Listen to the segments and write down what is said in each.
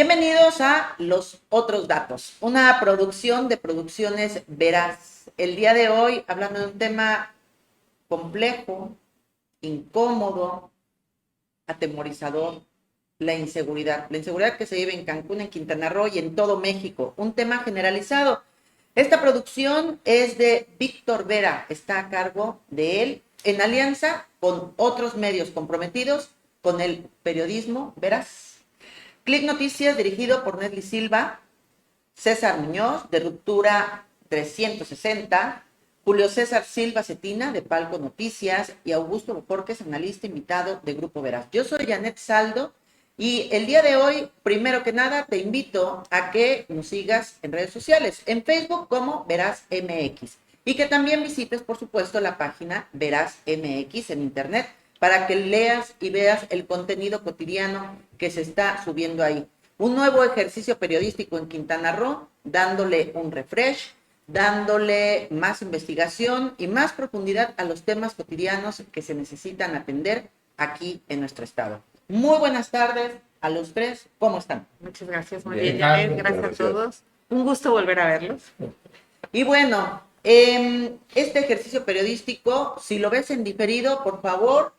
Bienvenidos a Los Otros Datos, una producción de Producciones Veraz. El día de hoy, hablando de un tema complejo, incómodo, atemorizador, la inseguridad. La inseguridad que se vive en Cancún, en Quintana Roo y en todo México. Un tema generalizado. Esta producción es de Víctor Vera, está a cargo de él, en alianza con otros medios comprometidos con el periodismo veraz. Click Noticias, dirigido por Nesli Silva, César Muñoz, de Ruptura 360, Julio César Silva Cetina, de Palco Noticias, y Augusto Bocorques, analista invitado de Grupo Veraz. Yo soy Janet Saldo, y el día de hoy, primero que nada, te invito a que nos sigas en redes sociales, en Facebook como Veraz MX, y que también visites, por supuesto, la página Veraz MX en internet, para que leas y veas el contenido cotidiano que se está subiendo ahí. Un nuevo ejercicio periodístico en Quintana Roo, dándole un refresh, dándole más investigación y más profundidad a los temas cotidianos que se necesitan atender aquí en nuestro estado. Muy buenas tardes a los tres, ¿cómo están? Muchas gracias, muy bien, Janet, gracias a todos. Un gusto volver a verlos. Y bueno, este ejercicio periodístico, si lo ves en diferido, por favor,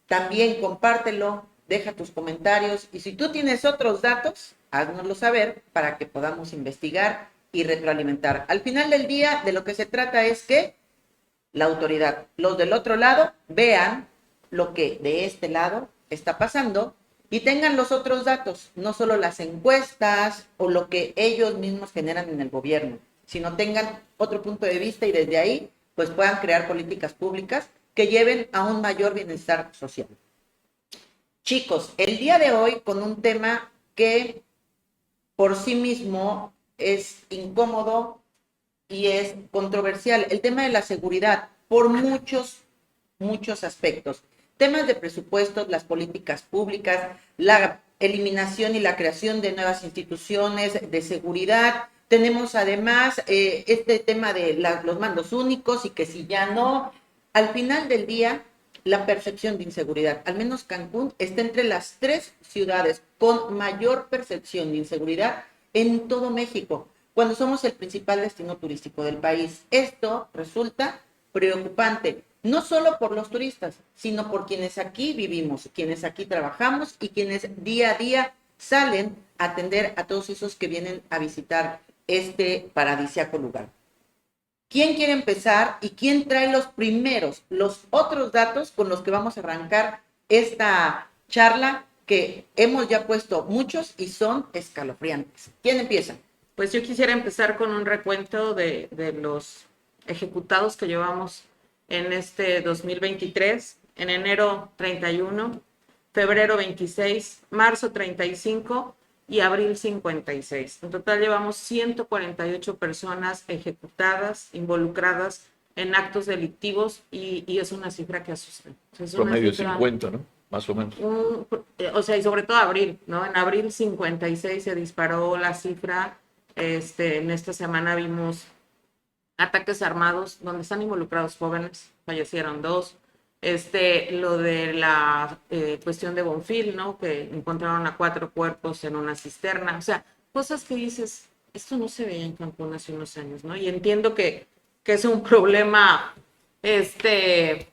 también compártelo, deja tus comentarios y si tú tienes otros datos, háznoslo saber para que podamos investigar y retroalimentar. Al final del día, de lo que se trata es que la autoridad, los del otro lado, vean lo que de este lado está pasando y tengan los otros datos, no solo las encuestas o lo que ellos mismos generan en el gobierno, sino tengan otro punto de vista y desde ahí pues puedan crear políticas públicas que lleven a un mayor bienestar social. Chicos, el día de hoy con un tema que por sí mismo es incómodo y es controversial, el tema de la seguridad, por muchos aspectos. Temas de presupuestos, las políticas públicas, la eliminación y la creación de nuevas instituciones de seguridad. Tenemos además este tema de los mandos únicos y que si ya no, al final del día, la percepción de inseguridad, al menos Cancún, está entre las 3 ciudades con mayor percepción de inseguridad en todo México, cuando somos el principal destino turístico del país. Esto resulta preocupante, no solo por los turistas, sino por quienes aquí vivimos, quienes aquí trabajamos y quienes día a día salen a atender a todos esos que vienen a visitar este paradisíaco lugar. ¿Quién quiere empezar y quién trae los otros datos con los que vamos a arrancar esta charla que hemos ya puesto muchos y son escalofriantes? ¿Quién empieza? Pues yo quisiera empezar con un recuento de los ejecutados que llevamos en este 2023, en enero 31, febrero 26, marzo 35 y abril 56. En total llevamos 148 personas ejecutadas, involucradas en actos delictivos y es una cifra que asusta. Es promedio cifra, 50, ¿no? Más o menos. O sea, y sobre todo abril, ¿no? En abril 56 se disparó la cifra. En esta semana vimos ataques armados donde están involucrados jóvenes, fallecieron 2. Lo de la cuestión de Bonfil, ¿no? Que encontraron a 4 cuerpos en una cisterna. O sea, cosas que dices, esto no se veía en Cancún hace unos años, ¿no? Y entiendo que es un problema que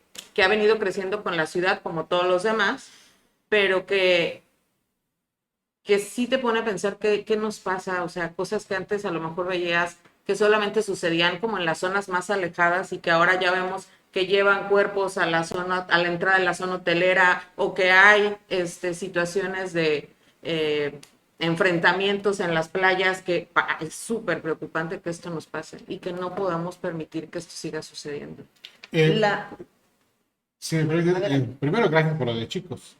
ha venido creciendo con la ciudad como todos los demás, pero que sí te pone a pensar qué nos pasa, o sea, cosas que antes a lo mejor veías que solamente sucedían como en las zonas más alejadas y que ahora ya vemos que llevan cuerpos a la zona, a la entrada de la zona hotelera, o que hay situaciones de enfrentamientos en las playas, que es súper preocupante que esto nos pase y que no podamos permitir que esto siga sucediendo. Sí, primero, gracias por lo de chicos.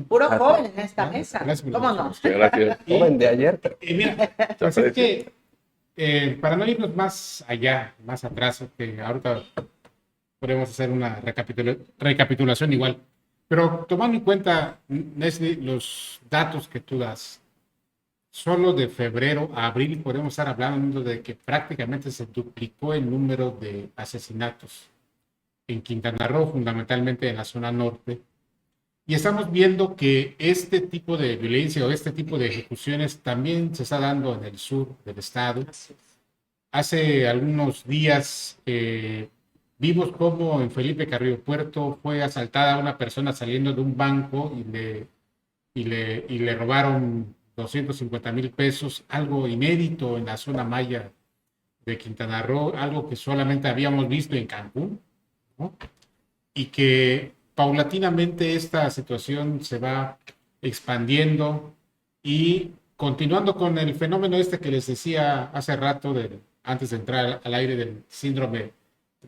Puro joven en esta mesa. ¿Cómo no? Gracias. Joven de ayer. Y mira, pues es que para no irnos más allá, más atrás, que ahorita podemos hacer una recapitulación igual, pero tomando en cuenta, Nesli, los datos que tú das, solo de febrero a abril podemos estar hablando de que prácticamente se duplicó el número de asesinatos en Quintana Roo, fundamentalmente en la zona norte. Y estamos viendo que este tipo de violencia o este tipo de ejecuciones también se está dando en el sur del estado. Así es. Hace algunos días vimos cómo en Felipe Carrillo Puerto fue asaltada una persona saliendo de un banco y le robaron 250,000 pesos, algo inédito en la zona maya de Quintana Roo, algo que solamente habíamos visto en Cancún, ¿no? Y que paulatinamente esta situación se va expandiendo y continuando con el fenómeno este que les decía hace rato, antes de entrar al aire, del síndrome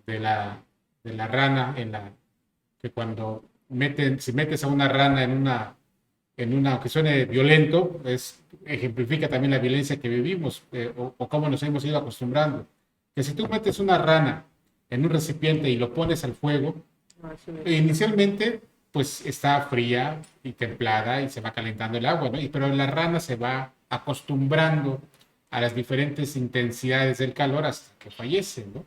de la rana, que cuando si metes a una rana aunque suene violento, ejemplifica también la violencia que vivimos o cómo nos hemos ido acostumbrando. Que si tú metes una rana en un recipiente y lo pones al fuego, inicialmente pues está fría y templada y se va calentando el agua, ¿no? Pero la rana se va acostumbrando a las diferentes intensidades del calor hasta que fallece, ¿no?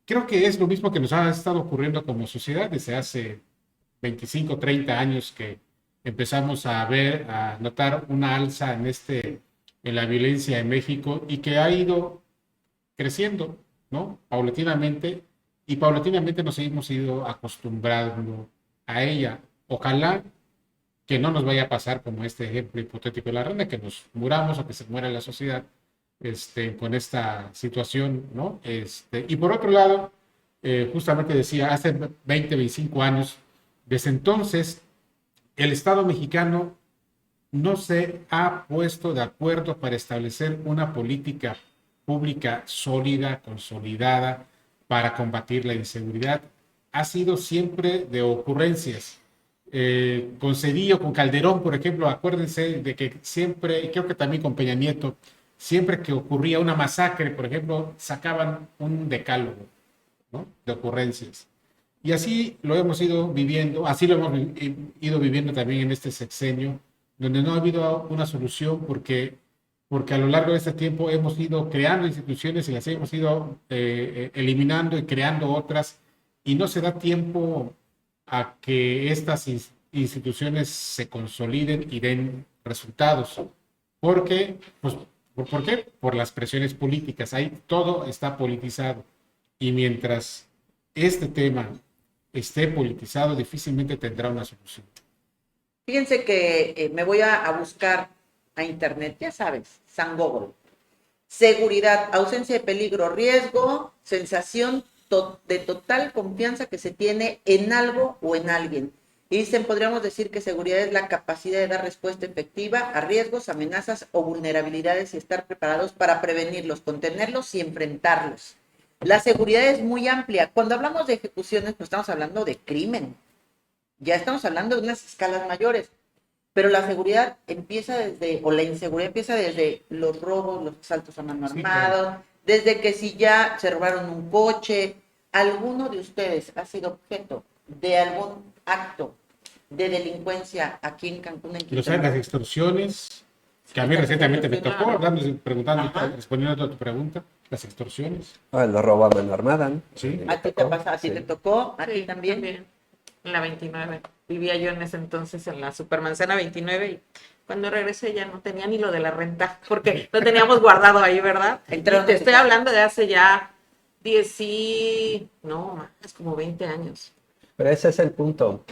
Creo que es lo mismo que nos ha estado ocurriendo como sociedad desde hace 25, 30 años que empezamos a notar una alza en la violencia en México y que ha ido creciendo, ¿no? Paulatinamente, y paulatinamente nos hemos ido acostumbrando a ella. Ojalá que no nos vaya a pasar como este ejemplo hipotético de la rana, que nos muramos o que se muera la sociedad con esta situación, ¿no? Y por otro lado, justamente decía, hace 20, 25 años, desde entonces, el Estado mexicano no se ha puesto de acuerdo para establecer una política pública sólida, consolidada, para combatir la inseguridad. Ha sido siempre de ocurrencias. Con Cedillo, con Calderón, por ejemplo, acuérdense de que siempre, y creo que también con Peña Nieto, siempre que ocurría una masacre, por ejemplo, sacaban un decálogo, ¿no?, de ocurrencias. Y así lo hemos ido viviendo, así lo hemos ido viviendo también en este sexenio, donde no ha habido una solución porque a lo largo de este tiempo hemos ido creando instituciones y las hemos ido eliminando y creando otras, y no se da tiempo a que estas instituciones se consoliden y den resultados. Porque, pues, ¿por qué? Por las presiones políticas. Ahí todo está politizado. Y mientras este tema esté politizado, difícilmente tendrá una solución. Fíjense que me voy a buscar a internet, ya sabes, San Google. Seguridad, ausencia de peligro, riesgo, sensación de total confianza que se tiene en algo o en alguien. Y dicen, podríamos decir que seguridad es la capacidad de dar respuesta efectiva a riesgos, amenazas o vulnerabilidades y estar preparados para prevenirlos, contenerlos y enfrentarlos. La seguridad es muy amplia. Cuando hablamos de ejecuciones, pues estamos hablando de crimen. Ya estamos hablando de unas escalas mayores. Pero la seguridad o la inseguridad empieza desde los robos, los asaltos a mano armado, claro, desde que si ya se robaron un coche. ¿Alguno de ustedes ha sido objeto de algún acto de delincuencia aquí en Cancún? Las extorsiones, que a mí recientemente me tocó, respondiendo a tu pregunta, las extorsiones. El robo a mano armada, ¿no? Sí. ¿A ti te pasa? ¿A ti te tocó? ¿A ti también? En la 29. Vivía yo en ese entonces en la Supermanzana 29 y cuando regresé ya no tenía ni lo de la renta, porque lo teníamos guardado ahí, ¿verdad? Y te estoy hablando de hace ya como 20 años. Pero ese es el punto.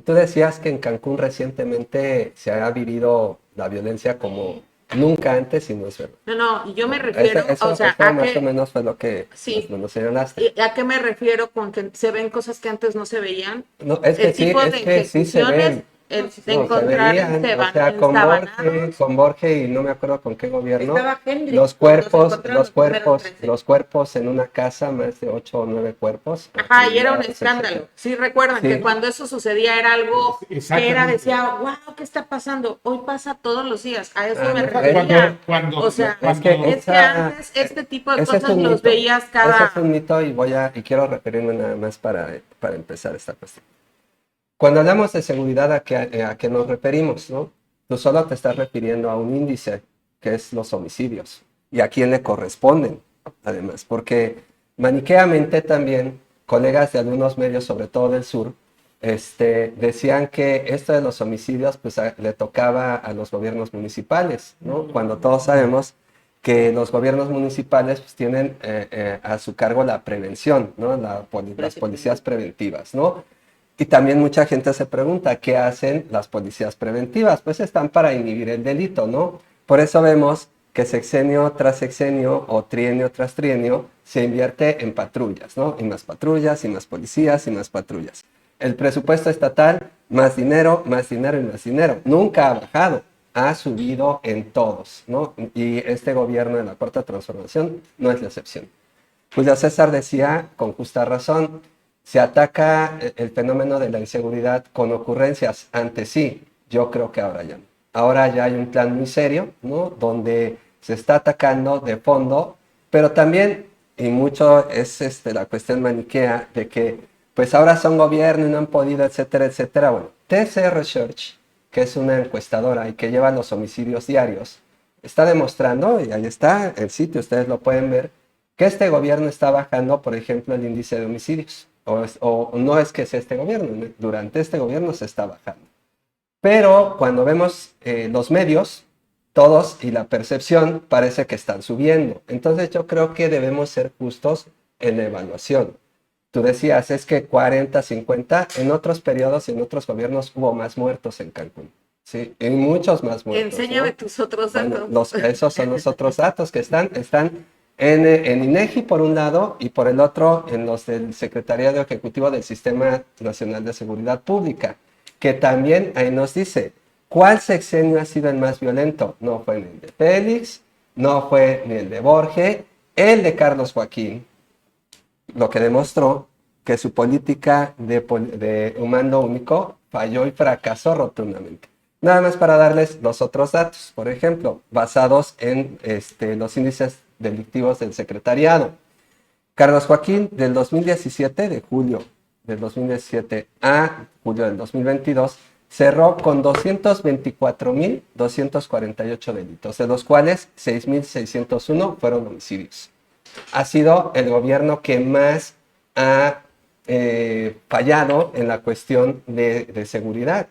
Tú decías que en Cancún recientemente se ha vivido la violencia como nunca antes, y no es verdad. No, y yo me refiero, eso más o menos fue lo que nos señalaste. ¿A qué me refiero con que se ven cosas que antes no se veían? No, es que sí se ven. Encontrar con Borge y no me acuerdo con qué gobierno, los cuerpos en una casa, más de 8 o 9 cuerpos. Ajá, y era un escándalo. Sí, recuerdan que cuando eso sucedía era algo que decía, wow, ¿qué está pasando? Hoy pasa todos los días. A eso me refería. Es que antes este tipo de cosas los veías cada... Eso es un mito y quiero referirme nada más para empezar esta cuestión. Cuando hablamos de seguridad, ¿a qué nos referimos, no? Tú solo te estás refiriendo a un índice, que es los homicidios, y a quién le corresponden, además, porque maniqueamente también colegas de algunos medios, sobre todo del sur, decían que esto de los homicidios pues le tocaba a los gobiernos municipales, ¿no? Cuando todos sabemos que los gobiernos municipales pues, tienen a su cargo la prevención, ¿no? Las policías preventivas, ¿no? Y también mucha gente se pregunta, ¿qué hacen las policías preventivas? Pues están para inhibir el delito, ¿no? Por eso vemos que sexenio tras sexenio o trienio tras trienio se invierte en patrullas, ¿no? Y más patrullas, y más policías, y más patrullas. El presupuesto estatal, más dinero, más dinero y más dinero. Nunca ha bajado, ha subido en todos, ¿no? Y este gobierno de la Cuarta Transformación no es la excepción. Julio César decía, con justa razón, se ataca el fenómeno de la inseguridad con ocurrencias. Antes sí, yo creo que ahora ya no. Ahora ya hay un plan muy serio, ¿no? Donde se está atacando de fondo, pero también, y mucho es la cuestión maniquea de que pues ahora son gobierno y no han podido, etcétera, etcétera. Bueno, TC Research, que es una encuestadora y que lleva los homicidios diarios, está demostrando, y ahí está el sitio, ustedes lo pueden ver, que este gobierno está bajando, por ejemplo, el índice de homicidios. O no es que sea este gobierno, durante este gobierno se está bajando. Pero cuando vemos los medios, todos y la percepción parece que están subiendo. Entonces yo creo que debemos ser justos en la evaluación. Tú decías, es que 40, 50, en otros periodos y en otros gobiernos hubo más muertos en Cancún. Sí, y muchos más muertos. Enséñame ¿no? tus otros Bueno, datos. esos son los otros datos que están en INEGI por un lado y por el otro en los del Secretariado Ejecutivo del Sistema Nacional de Seguridad Pública, que también ahí nos dice, ¿cuál sexenio ha sido el más violento? No fue ni el de Félix, no fue ni el de Borges, el de Carlos Joaquín, lo que demostró que su política de un mando único falló y fracasó rotundamente. Nada más para darles los otros datos, por ejemplo, basados en los índices delictivos del secretariado. Carlos Joaquín, del 2017, de julio del 2017 a julio del 2022, cerró con 224.248 delitos, de los cuales 6.601 fueron homicidios. Ha sido el gobierno que más ha fallado en la cuestión de seguridad.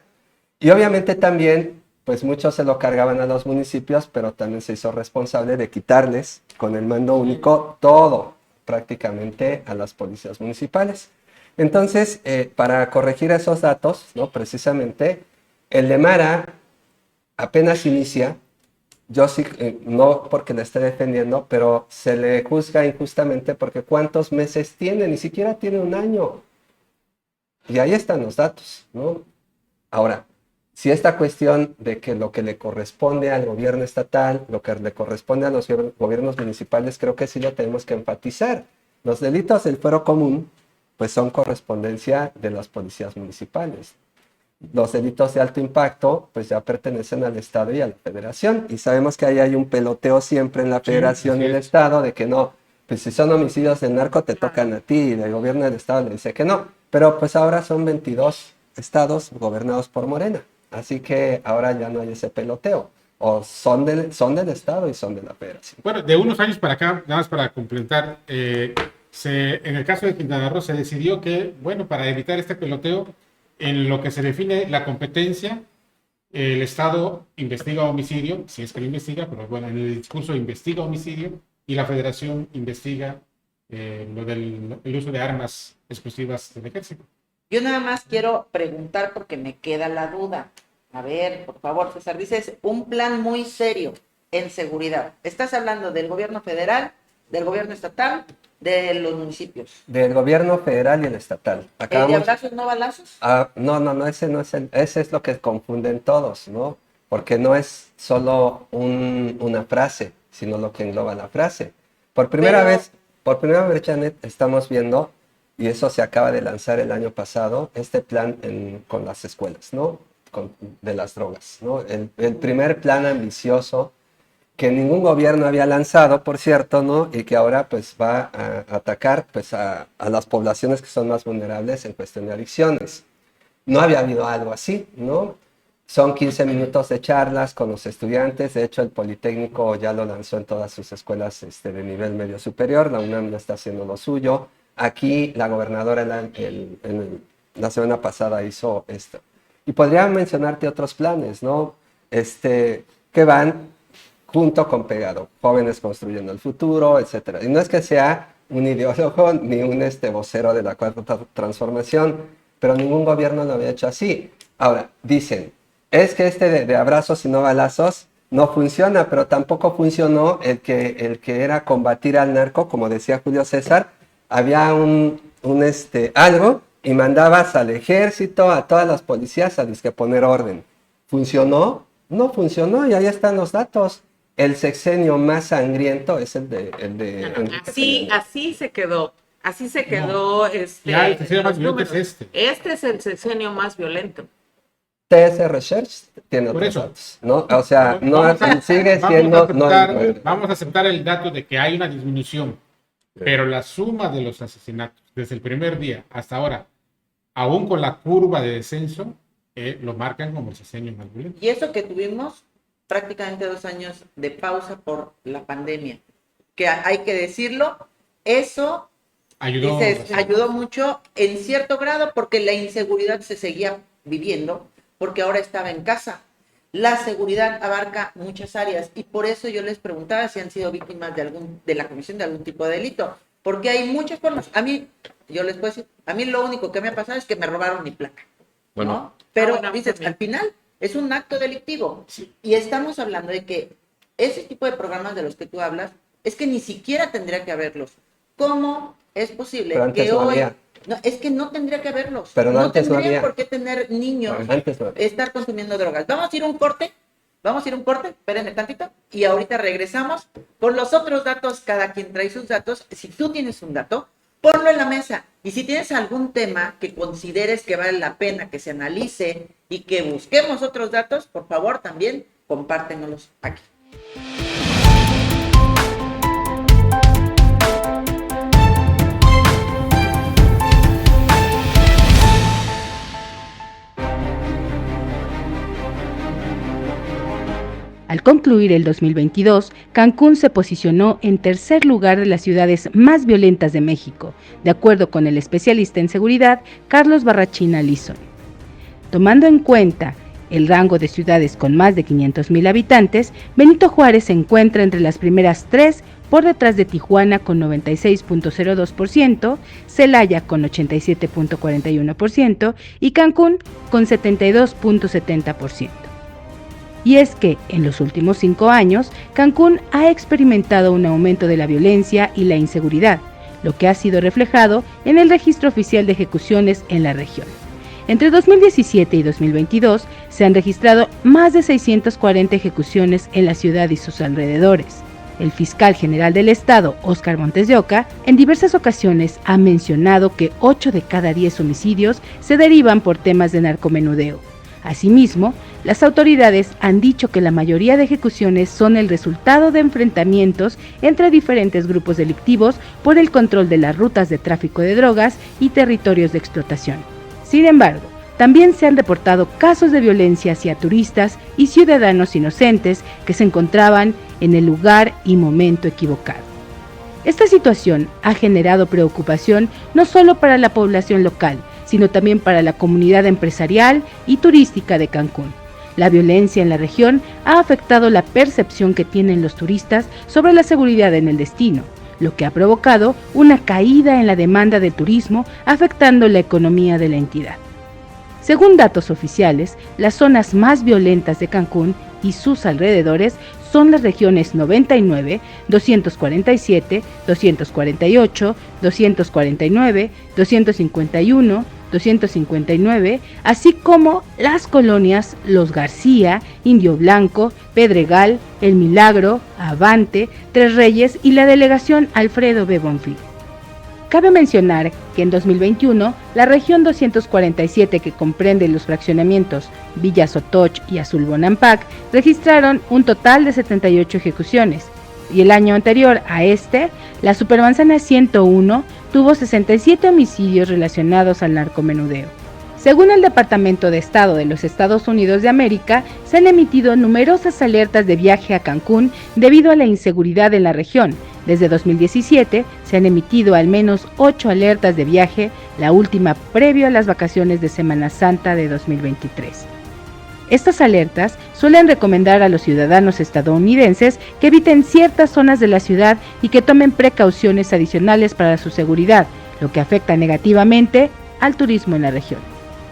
Y obviamente también, pues muchos se lo cargaban a los municipios, pero también se hizo responsable de quitarles con el mando único todo, prácticamente a las policías municipales. Entonces, para corregir esos datos, ¿no? Precisamente, el de Mara apenas inicia. Yo sí, no porque la esté defendiendo, pero se le juzga injustamente porque ¿cuántos meses tiene? Ni siquiera tiene un año. Y ahí están los datos, ¿no? Ahora, si esta cuestión de que lo que le corresponde al gobierno estatal, lo que le corresponde a los gobiernos municipales, creo que sí lo tenemos que enfatizar. Los delitos del fuero común, pues son correspondencia de las policías municipales. Los delitos de alto impacto, pues ya pertenecen al Estado y a la Federación. Y sabemos que ahí hay un peloteo siempre en la Federación y el Estado de que no, pues si son homicidios del narco te tocan a ti y el gobierno del Estado le dice que no. Pero pues ahora son 22 estados gobernados por Morena. Así que ahora ya no hay ese peloteo. O son del Estado y son de la Federación. Bueno, de unos años para acá, nada más para complementar, en el caso de Quintana Roo se decidió que, bueno, para evitar este peloteo, en lo que se define la competencia, el Estado investiga homicidio, si es que lo investiga, pero bueno, en el discurso investiga homicidio y la Federación investiga lo del el uso de armas exclusivas del ejército. Yo nada más quiero preguntar porque me queda la duda. A ver, por favor, César, dices un plan muy serio en seguridad. ¿Estás hablando del gobierno federal, del gobierno estatal, de los municipios? Del gobierno federal y el estatal. ¿El de abrazos no balazos? No, ese no es ese es lo que confunden todos, ¿no? Porque no es solo una frase, sino lo que engloba la frase. Por primera vez, Janet, estamos viendo, y eso se acaba de lanzar el año pasado, este plan con las escuelas, ¿no? De las drogas, ¿no? El primer plan ambicioso que ningún gobierno había lanzado, por cierto, ¿no? Y que ahora pues va a atacar pues a las poblaciones que son más vulnerables en cuestión de adicciones. No había habido algo así, ¿no? Son 15 minutos de charlas con los estudiantes. De hecho, el Politécnico ya lo lanzó en todas sus escuelas de nivel medio superior. La UNAM ya está haciendo lo suyo. Aquí la gobernadora la semana pasada hizo esto. Y podría mencionarte otros planes, ¿no? Que van junto con pegado, jóvenes construyendo el futuro, etc. Y no es que sea un ideólogo ni un vocero de la cuarta transformación, pero ningún gobierno lo había hecho así. Ahora, dicen, es que de abrazos y no balazos no funciona, pero tampoco funcionó el que era combatir al narco, como decía Julio César, había algo y mandabas al ejército, a todas las policías a disque poner orden. ¿Funcionó? No funcionó y ahí están los datos. El sexenio más sangriento es el de Enrique Peña Nieto. Así se quedó. Así se quedó. Ya, el sexenio más violento números. es este. Este es el sexenio más violento. TS Research tiene Por otros eso. datos, ¿no? O sea, sigue Vamos siendo... vamos a aceptar el dato de que hay una disminución, pero la suma de los asesinatos desde el primer día hasta ahora, aún con la curva de descenso, lo marcan como el sexenio más violento. Y eso que tuvimos prácticamente 2 años de pausa por la pandemia, que hay que decirlo, eso ayudó mucho en cierto grado porque la inseguridad se seguía viviendo, porque ahora estaba en casa. La seguridad abarca muchas áreas y por eso yo les preguntaba si han sido víctimas de la comisión de algún tipo de delito, porque hay muchas formas. A mí, yo les puedo decir, a mí lo único que me ha pasado es que me robaron mi placa, Bueno. ¿no? Pero bueno, dices, también. al final es un acto delictivo. Sí. Y estamos hablando de que ese tipo de programas de los que tú hablas, es que ni siquiera tendría que haberlos. ¿Cómo es posible Pero antes que no hoy... había. No, es que no tendría que haberlos. Pero no antes no tendrían había. por qué tener niños Antes no había. estar consumiendo drogas. Vamos a ir a un corte, espérenme tantito, y ahorita regresamos con los otros datos, cada quien trae sus datos. Si tú tienes un dato, ponlo en la mesa. Y si tienes algún tema que consideres que vale la pena que se analice y que busquemos otros datos, por favor también compártenoslos aquí. Al concluir el 2022, Cancún se posicionó en tercer lugar de las ciudades más violentas de México, de acuerdo con el especialista en seguridad Carlos Barrachina Lison. Tomando en cuenta el rango de ciudades con más de 500,000 habitantes, Benito Juárez se encuentra entre las primeras 3, por detrás de Tijuana con 96.02%, Celaya con 87.41% y Cancún con 72.70%. Y es que, en los últimos 5 años, Cancún ha experimentado un aumento de la violencia y la inseguridad, lo que ha sido reflejado en el registro oficial de ejecuciones en la región. Entre 2017 y 2022 se han registrado más de 640 ejecuciones en la ciudad y sus alrededores. El fiscal general del estado, Óscar Montes de Oca, en diversas ocasiones ha mencionado que 8 de cada 10 homicidios se derivan por temas de narcomenudeo. Asimismo, las autoridades han dicho que la mayoría de ejecuciones son el resultado de enfrentamientos entre diferentes grupos delictivos por el control de las rutas de tráfico de drogas y territorios de explotación. Sin embargo, también se han reportado casos de violencia hacia turistas y ciudadanos inocentes que se encontraban en el lugar y momento equivocado. Esta situación ha generado preocupación no solo para la población local, sino también para la comunidad empresarial y turística de Cancún. La violencia en la región ha afectado la percepción que tienen los turistas sobre la seguridad en el destino, lo que ha provocado una caída en la demanda de turismo, afectando la economía de la entidad. Según datos oficiales, las zonas más violentas de Cancún y sus alrededores son las regiones 99, 247, 248, 249, 251, 259, así como las colonias Los García, Indio Blanco, Pedregal, El Milagro, Avante, Tres Reyes y la delegación Alfredo B. Bonfil. Cabe mencionar que en 2021, la región 247, que comprende los fraccionamientos Villa Sotoch y Azul Bonampak, registraron un total de 78 ejecuciones, y el año anterior a este, la Supermanzana 101 tuvo 67 homicidios relacionados al narcomenudeo. Según el Departamento de Estado de los Estados Unidos de América, se han emitido numerosas alertas de viaje a Cancún debido a la inseguridad en la región, Desde 2017 se han emitido al menos 8 alertas de viaje, la última previo a las vacaciones de Semana Santa de 2023. Estas alertas suelen recomendar a los ciudadanos estadounidenses que eviten ciertas zonas de la ciudad y que tomen precauciones adicionales para su seguridad, lo que afecta negativamente al turismo en la región.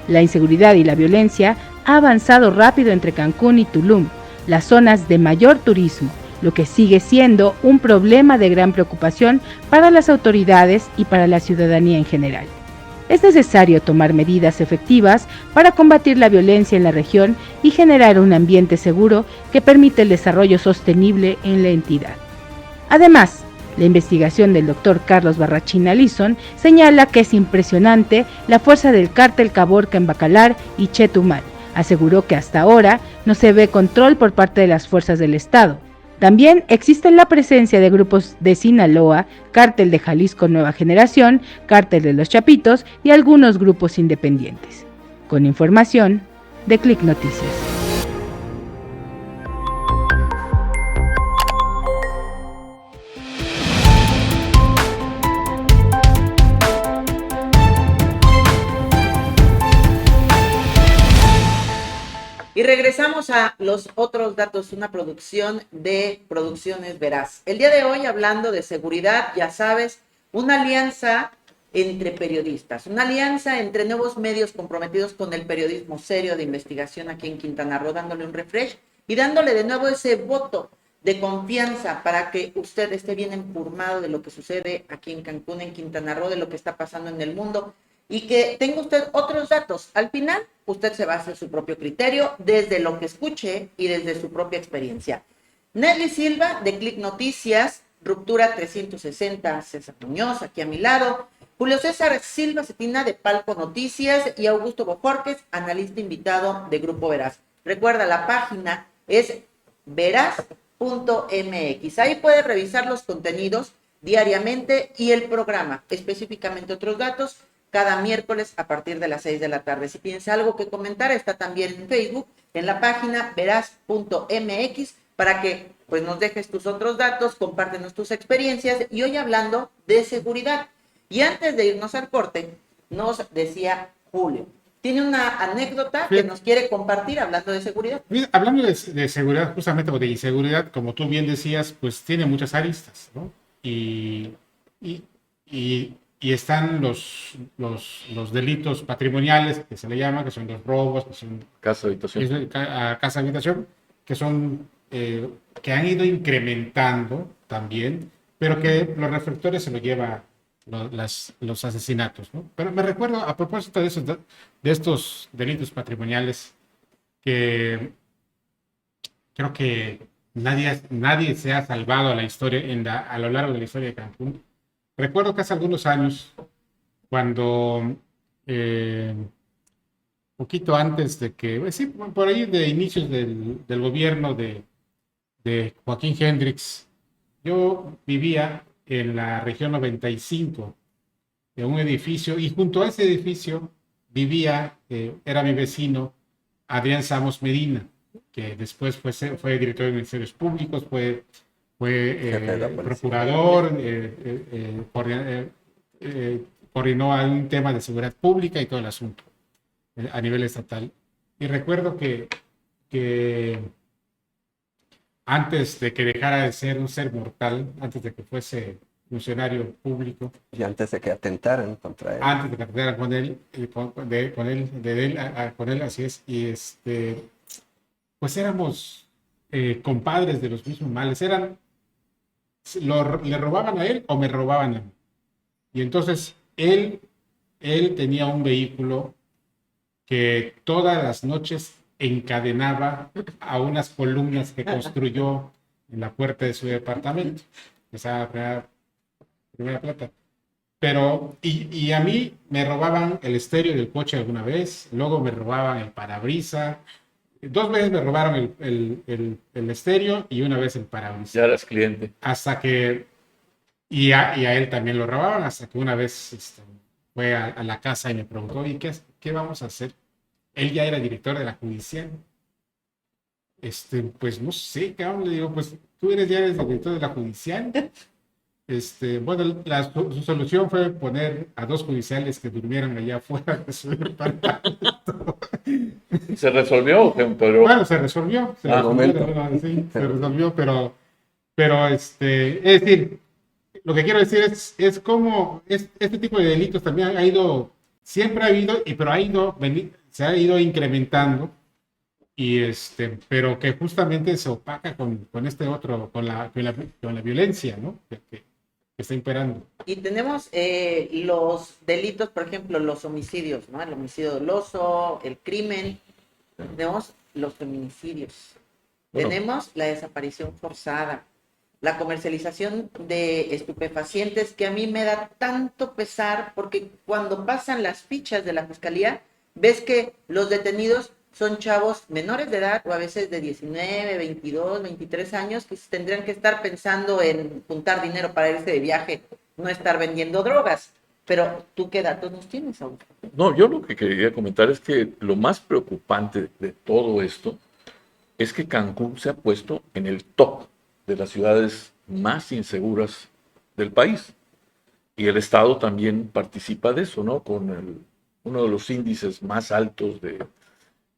La inseguridad y la violencia ha avanzado rápido entre Cancún y Tulum, las zonas de mayor turismo, lo que sigue siendo un problema de gran preocupación para las autoridades y para la ciudadanía en general. Es necesario tomar medidas efectivas para combatir la violencia en la región y generar un ambiente seguro que permite el desarrollo sostenible en la entidad. Además, la investigación del Dr. Carlos Barrachina Alison señala que es impresionante la fuerza del cártel Caborca en Bacalar y Chetumal. Aseguró que hasta ahora no se ve control por parte de las fuerzas del Estado. También existe la presencia de grupos de Sinaloa, Cártel de Jalisco Nueva Generación, Cártel de los Chapitos y algunos grupos independientes. Con información de Click Noticias. Y regresamos a los otros datos, una producción de Producciones Veraz. El día de hoy, hablando de seguridad, ya sabes, una alianza entre periodistas, una alianza entre nuevos medios comprometidos con el periodismo serio de investigación aquí en Quintana Roo, dándole un refresh y dándole de nuevo ese voto de confianza para que usted esté bien informado de lo que sucede aquí en Cancún, en Quintana Roo, de lo que está pasando en el mundo, y que tenga usted otros datos. Al final, usted se va a hacer su propio criterio desde lo que escuche y desde su propia experiencia. Nelly Silva, de Click Noticias, Ruptura 360, César Muñoz, aquí a mi lado, Julio César Silva Cetina, de Palco Noticias, y Augusto Bojorquez, analista invitado de Grupo Veraz. Recuerda, la página es veraz.mx. Ahí puedes revisar los contenidos diariamente y el programa, específicamente otros datos, cada miércoles a partir de las 6 de la tarde. Si tienes algo que comentar, está también en Facebook, en la página veraz.mx, para que pues nos dejes tus otros datos, compártenos tus experiencias. Y hoy hablando de seguridad. Y antes de irnos al corte, nos decía Julio, tiene una anécdota que nos quiere compartir hablando de seguridad. Mira, hablando de seguridad, justamente, o de inseguridad, como tú bien decías, pues tiene muchas aristas, ¿no? Y están los delitos patrimoniales, que se le llama, que son los robos, que son Casa habitación. casa habitación, que son que han ido incrementando también, pero que los reflectores se lo lleva los asesinatos, ¿no? Pero me recuerdo, a propósito de estos delitos patrimoniales, que creo que nadie se ha salvado a la historia a lo largo de la historia de Cancún. Recuerdo que hace algunos años, cuando poquito antes de que, pues sí, por ahí de inicios del gobierno de Joaquín Hendricks, yo vivía en la región 95, en un edificio, y junto a ese edificio vivía, era mi vecino, Adrián Samos Medina, que después fue director de Ministerios Públicos, fue procurador, coordinó un tema de seguridad pública y todo el asunto a nivel estatal. Y recuerdo que antes de que dejara de ser un ser mortal, antes de que fuese funcionario público, Y antes de que atentaran contra él. antes de que atentaran con él, así es, y pues éramos compadres de los mismos males, le robaban a él o me robaban a mí. Y entonces él tenía un vehículo que todas las noches encadenaba a unas columnas que construyó en la puerta de su departamento, esa primera planta. Pero, y a mí me robaban el estéreo del coche alguna vez, luego me robaban el parabrisas. 2 veces me robaron el estéreo y una vez el parabrisas. Ya eras cliente. Hasta que, y a él también lo robaban, hasta que una vez fue a la casa y me preguntó, ¿y qué vamos a hacer? Él ya era director de la judicial. Pues no sé, cabrón, le digo, pues tú ya eres director de la judicial. Bueno, su solución fue poner a 2 judiciales que durmieran allá afuera de su departamento. ¿Se resolvió, pero Bueno, se resolvió, momento. sí, se resolvió, pero es decir, lo que quiero decir es cómo este tipo de delitos también ha ido, siempre ha habido, pero se ha ido incrementando, pero que justamente se opaca con este otro, con la violencia, ¿no? Que está imperando. Y tenemos los delitos, por ejemplo, los homicidios, ¿no? El homicidio doloso, el crimen. Tenemos los feminicidios. Bueno. Tenemos la desaparición forzada, la comercialización de estupefacientes, que a mí me da tanto pesar, porque cuando pasan las fichas de la fiscalía, ves que los detenidos son chavos menores de edad, o a veces de 19, 22, 23 años, que tendrían que estar pensando en juntar dinero para irse de viaje, no estar vendiendo drogas. Pero, ¿tú qué datos nos tienes, Saúl? no, yo lo que quería comentar es que lo más preocupante de todo esto es que Cancún se ha puesto en el top de las ciudades más inseguras del país. Y el Estado también participa de eso, ¿no? Con uno de los índices más altos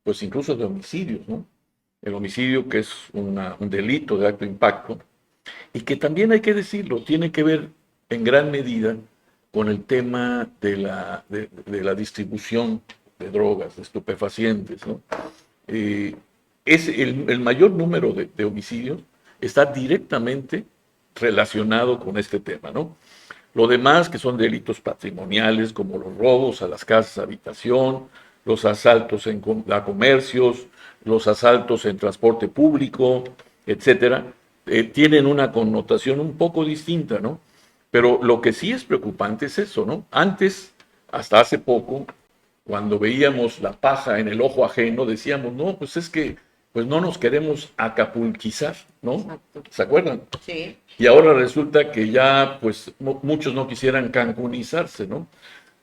pues incluso de homicidios, ¿no? El homicidio, que es un delito de alto impacto, y que también hay que decirlo, tiene que ver en gran medida con el tema de la distribución de drogas, de estupefacientes, ¿no? Es el mayor número de homicidios está directamente relacionado con este tema, ¿no? Lo demás, que son delitos patrimoniales, como los robos a las casas habitación, los asaltos a comercios, los asaltos en transporte público, etcétera, tienen una connotación un poco distinta, ¿no? Pero lo que sí es preocupante es eso, ¿no? Antes, hasta hace poco, cuando veíamos la paja en el ojo ajeno, decíamos, no, pues es que pues no nos queremos acapulquizar, ¿no? Exacto. ¿Se acuerdan? Sí. Y ahora resulta que ya, pues, muchos no quisieran cancunizarse, ¿no?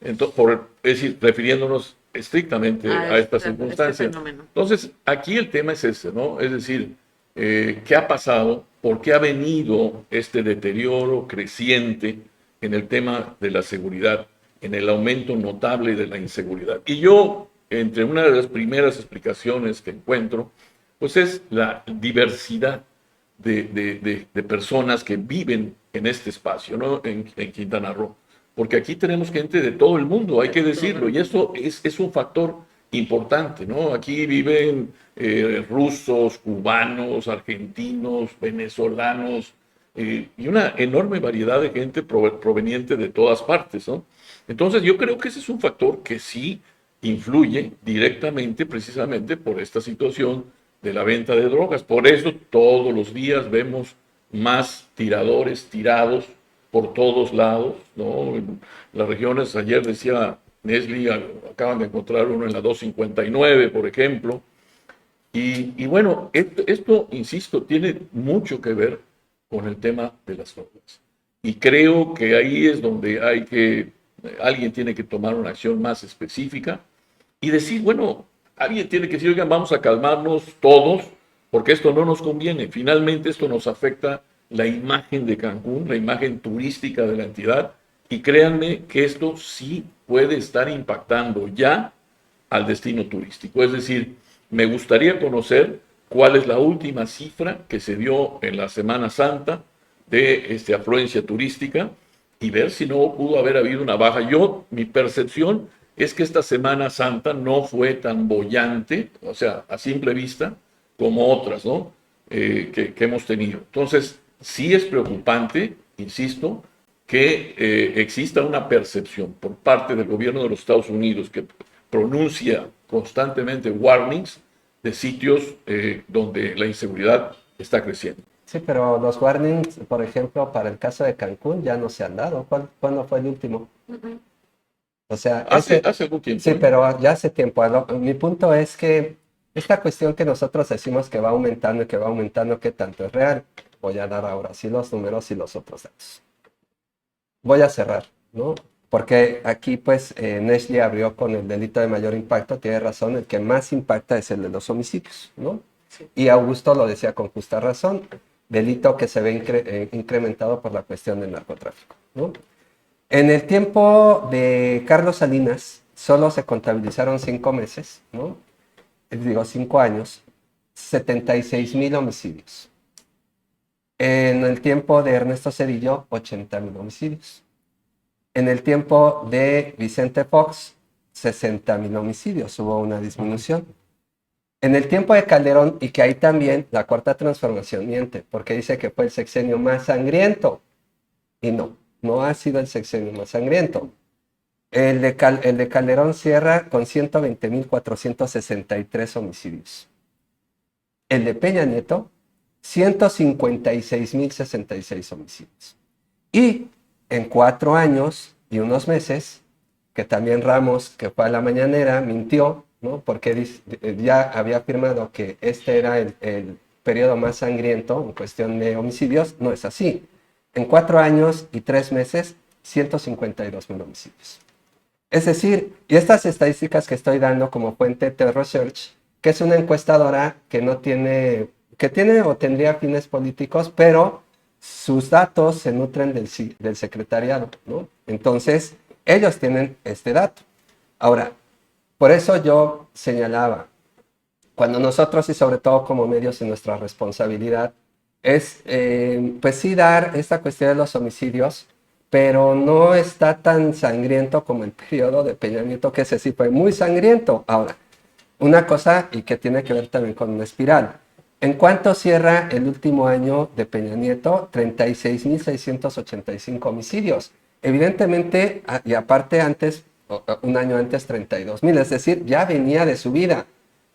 Entonces, es decir, refiriéndonos estrictamente a esta circunstancia. fenómeno. Entonces, aquí el tema es ese, ¿no? Es decir, ¿qué ha pasado? ¿Por qué ha venido este deterioro creciente en el tema de la seguridad, en el aumento notable de la inseguridad? Y yo, entre una de las primeras explicaciones que encuentro, pues es la diversidad de personas que viven en este espacio, ¿no? En Quintana Roo. Porque aquí tenemos gente de todo el mundo, hay que decirlo, y eso es un factor importante, ¿no? Aquí viven rusos, cubanos, argentinos, venezolanos, y una enorme variedad de gente proveniente de todas partes, ¿no? Entonces yo creo que ese es un factor que sí influye directamente precisamente por esta situación de la venta de drogas. Por eso todos los días vemos más tiradores tirados por todos lados, ¿no? En las regiones, ayer decía Nestlé, acaban de encontrar uno en la 259, por ejemplo. Y bueno, esto, insisto, tiene mucho que ver con el tema de las drogas. Y creo que ahí es donde alguien tiene que tomar una acción más específica y decir, bueno, alguien tiene que decir, oigan, vamos a calmarnos todos, porque esto no nos conviene. Finalmente esto nos afecta la imagen de Cancún, la imagen turística de la entidad, y créanme que esto sí puede estar impactando ya al destino turístico. Es decir, me gustaría conocer cuál es la última cifra que se dio en la Semana Santa de afluencia turística y ver si no pudo haber habido una baja. Mi percepción es que esta Semana Santa no fue tan boyante, o sea, a simple vista, como otras, ¿no? Que hemos tenido. Entonces, sí es preocupante, insisto, que exista una percepción por parte del gobierno de los Estados Unidos que pronuncia constantemente warnings de sitios donde la inseguridad está creciendo. Sí, pero los warnings, por ejemplo, para el caso de Cancún ya no se han dado. ¿Cuándo fue el último? O sea, Hace algún tiempo. sí, pero ya hace tiempo. Mi punto es que esta cuestión que nosotros decimos que va aumentando y que va aumentando, ¿qué tanto es real? Voy a dar ahora sí los números y los otros datos. Voy a cerrar, ¿no? Porque aquí, pues, Nestlé abrió con el delito de mayor impacto. Tiene razón, el que más impacta es el de los homicidios, ¿no? Sí. Y Augusto lo decía con justa razón. delito que se ve incrementado por la cuestión del narcotráfico, ¿no? En el tiempo de Carlos Salinas, solo se contabilizaron 5 meses, ¿no? Digo, 5 años, 76,000 homicidios. En el tiempo de Ernesto Zedillo, 80,000 homicidios. En el tiempo de Vicente Fox, 60,000 homicidios, hubo una disminución. En el tiempo de Calderón, y que ahí también la Cuarta Transformación miente, porque dice que fue el sexenio más sangriento. Y no, no ha sido el sexenio más sangriento. El de Calderón cierra con 120,463 homicidios. El de Peña Nieto, 156,066 homicidios. Y en 4 años y unos meses, que también Ramos, que fue a la mañanera, mintió, ¿no? Porque ya había afirmado que este era el periodo más sangriento en cuestión de homicidios. No es así. En 4 años y 3 meses, 152,000 homicidios. Es decir, y estas estadísticas que estoy dando como fuente Ted Research, que es una encuestadora que no tiene, que tiene o tendría fines políticos, pero sus datos se nutren del secretariado, ¿no? Entonces, ellos tienen este dato. Ahora, por eso yo señalaba, cuando nosotros y sobre todo como medios en nuestra responsabilidad, es pues sí dar esta cuestión de los homicidios, pero no está tan sangriento como el periodo de Peña Nieto, que ese sí fue muy sangriento. Ahora, una cosa y que tiene que ver también con una espiral. ¿En cuánto cierra el último año de Peña Nieto? 36,685 homicidios. Evidentemente, y aparte antes, un año antes, 32,000. Es decir, ya venía de su vida.